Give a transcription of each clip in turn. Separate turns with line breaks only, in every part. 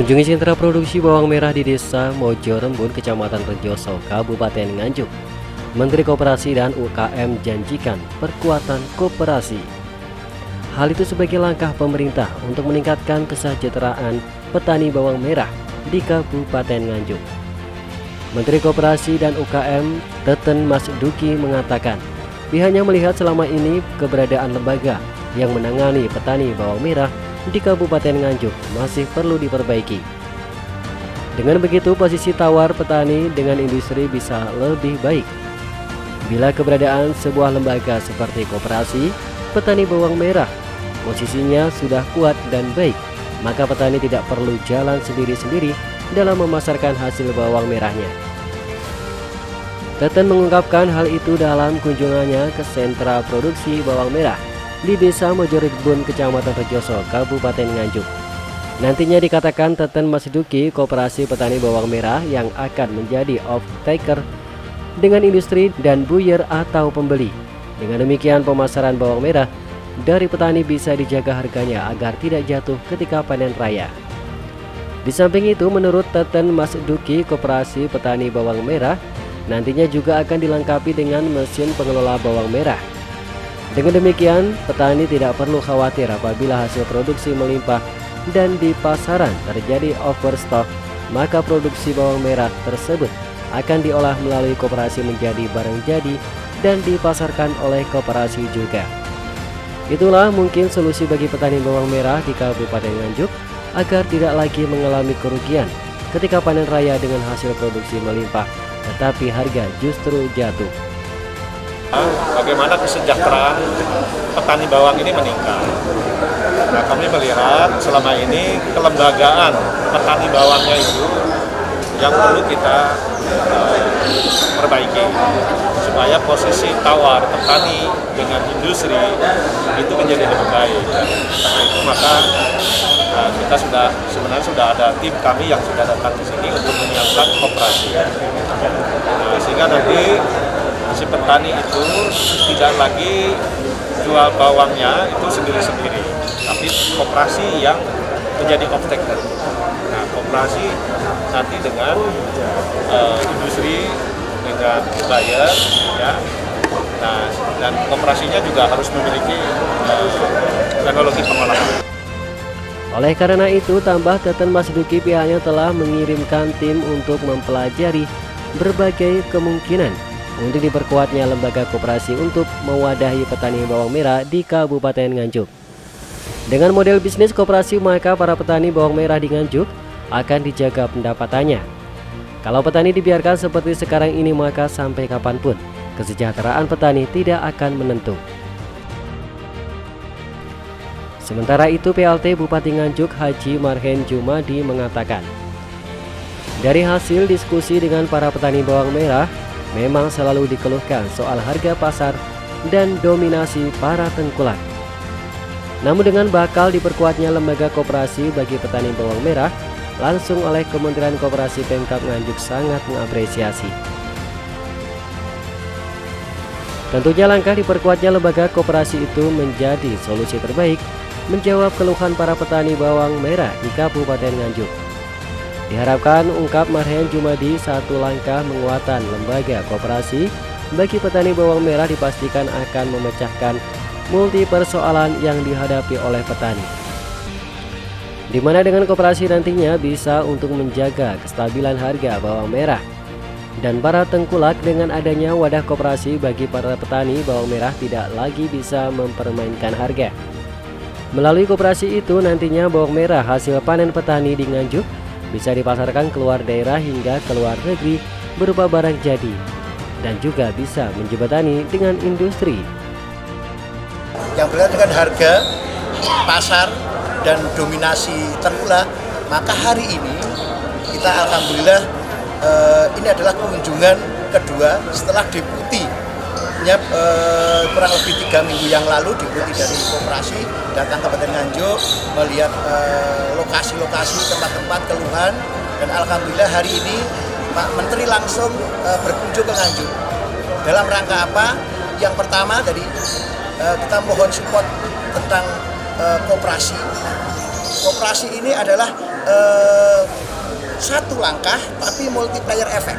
Kunjungi sentra produksi bawang merah di Desa Mojo Rembun, Kecamatan Rejoso, Kabupaten Nganjuk. Menteri Koperasi dan UKM janjikan perkuatan koperasi. Hal itu sebagai langkah pemerintah untuk meningkatkan kesejahteraan petani bawang merah di Kabupaten Nganjuk. Menteri Koperasi dan UKM Teten Mas Duki mengatakan, pihaknya melihat selama ini keberadaan lembaga yang menangani petani bawang merah di Kabupaten Nganjuk masih perlu diperbaiki. Dengan begitu, posisi tawar petani dengan industri bisa lebih baik. Bila keberadaan sebuah lembaga seperti koperasi petani bawang merah posisinya sudah kuat dan baik, maka petani tidak perlu jalan sendiri-sendiri dalam memasarkan hasil bawang merahnya. Teten mengungkapkan hal itu dalam kunjungannya ke sentra produksi bawang merah di Desa Mojo Rembun, Kecamatan Rejoso, Kabupaten Nganjuk. Nantinya dikatakan Teten Mas Duki, koperasi petani bawang merah yang akan menjadi off-taker dengan industri dan buyer atau pembeli. Dengan demikian, pemasaran bawang merah dari petani bisa dijaga harganya agar tidak jatuh ketika panen raya. Di samping itu, menurut Teten Mas Duki, koperasi petani bawang merah nantinya juga akan dilengkapi dengan mesin pengelola bawang merah. Dengan demikian, petani tidak perlu khawatir apabila hasil produksi melimpah dan di pasaran terjadi overstock, maka produksi bawang merah tersebut akan diolah melalui koperasi menjadi barang jadi dan dipasarkan oleh koperasi juga. Itulah mungkin solusi bagi petani bawang merah di Kabupaten Nganjuk agar tidak lagi mengalami kerugian ketika panen raya dengan hasil produksi melimpah, tetapi harga justru jatuh.
Bagaimana kesejahteraan petani bawang ini meningkat. Nah, kami melihat selama ini kelembagaan petani bawangnya itu yang perlu kita perbaiki supaya posisi tawar petani dengan industri itu menjadi lebih baik. Karena itu maka kita sebenarnya sudah ada tim kami yang sudah datang di sini untuk menyiapkan koperasi. Nah, sehingga nanti si petani itu tidak lagi jual bawangnya itu sendiri-sendiri, tapi koperasi yang menjadi off-taker. Nah, koperasi nanti dengan industri, dengan buyer, ya. Nah, dan koperasinya juga harus memiliki teknologi pengolahan.
Oleh karena itu, tambah Teten Mas Duki, pihaknya telah mengirimkan tim untuk mempelajari berbagai kemungkinan untuk diperkuatnya lembaga koperasi untuk mewadahi petani bawang merah di Kabupaten Nganjuk. Dengan model bisnis koperasi, maka para petani bawang merah di Nganjuk akan dijaga pendapatannya. Kalau petani dibiarkan seperti sekarang ini, maka sampai kapanpun kesejahteraan petani tidak akan menentu. Sementara itu, PLT Bupati Nganjuk Haji Marhen Jumadi mengatakan, dari hasil diskusi dengan para petani bawang merah, memang selalu dikeluhkan soal harga pasar dan dominasi para tengkulak. Namun dengan bakal diperkuatnya lembaga koperasi bagi petani bawang merah langsung oleh Kementerian Koperasi, Pemkab Nganjuk sangat mengapresiasi. Tentunya langkah diperkuatnya lembaga koperasi itu menjadi solusi terbaik menjawab keluhan para petani bawang merah di Kabupaten Nganjuk. Diharapkan, ungkap Marhen Jumadi, satu langkah menguatan lembaga koperasi bagi petani bawang merah dipastikan akan memecahkan multi persoalan yang dihadapi oleh petani, di mana dengan koperasi nantinya bisa untuk menjaga kestabilan harga bawang merah. Dan para tengkulak, dengan adanya wadah koperasi bagi para petani bawang merah tidak lagi bisa mempermainkan harga. Melalui koperasi itu nantinya bawang merah hasil panen petani di Nganjuk bisa dipasarkan keluar daerah hingga ke luar negeri berupa barang jadi, dan juga bisa menjembatani dengan industri.
Yang berkaitan dengan harga, pasar, dan dominasi tengkulak, maka hari ini kita alhamdulillah ini adalah kunjungan kedua setelah deputi kurang lebih 3 minggu yang lalu deputi dari koperasi datang ke Kabupaten Nganjuk melihat lokasi-lokasi tempat-tempat keluhan, dan alhamdulillah hari ini Pak Menteri langsung berkunjung ke Nganjuk. Dalam rangka apa? Yang pertama tadi kita mohon support tentang koperasi. Koperasi ini adalah satu langkah tapi multiplier efek.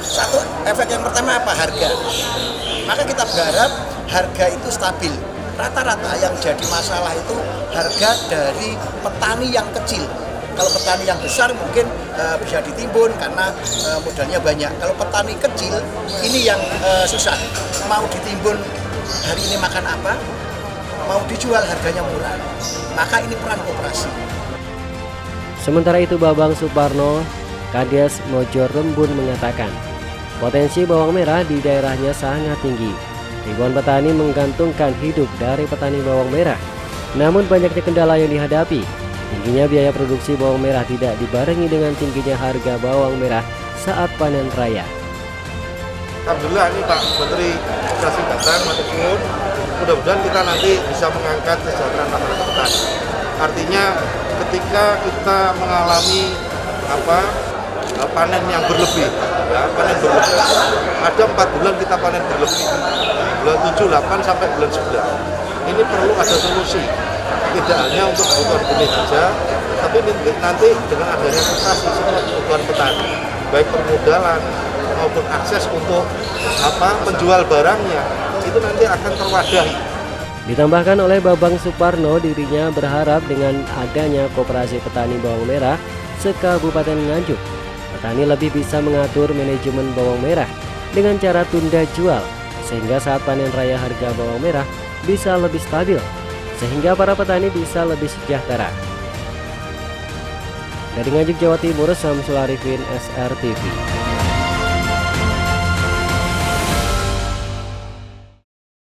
Satu efek yang pertama apa? Harga. Maka kita berharap harga itu stabil. Rata-rata yang jadi masalah itu harga dari petani yang kecil. Kalau petani yang besar mungkin bisa ditimbun karena modalnya banyak. Kalau petani kecil ini yang susah. Mau ditimbun hari ini makan apa? Mau dijual harganya murah. Maka ini peran koperasi.
Sementara itu Babang Suparno, Kades Mojo Rembun mengatakan, potensi bawang merah di daerahnya sangat tinggi. Ribuan petani menggantungkan hidup dari petani bawang merah. Namun banyaknya kendala yang dihadapi. Tingginya biaya produksi bawang merah tidak dibarengi dengan tingginya harga bawang merah saat panen raya.
Alhamdulillah ini Pak Menteri Koperasi datang, matur mudah-mudahan kita nanti bisa mengangkat kesejahteraan masyarakat petani. Artinya ketika kita mengalami panen yang berlebih, panen berlebih. Ada 4 bulan kita panen berlebih, bulan 7, 8 sampai bulan 9. Ini perlu ada solusi, tidak hanya untuk kebutuhan benih saja, tapi nanti dengan adanya koperasi semua kebutuhan petani, baik permodalan maupun akses untuk menjual barangnya, itu nanti akan terwadahi.
Ditambahkan oleh Babang Suparno, dirinya berharap dengan adanya koperasi petani bawang merah se-Kabupaten Nganjuk, petani lebih bisa mengatur manajemen bawang merah dengan cara tunda jual, sehingga saat panen raya harga bawang merah bisa lebih stabil, sehingga para petani bisa lebih sejahtera. Dari Nganjuk, Jawa Timur, Samsul Arifin, SRTV.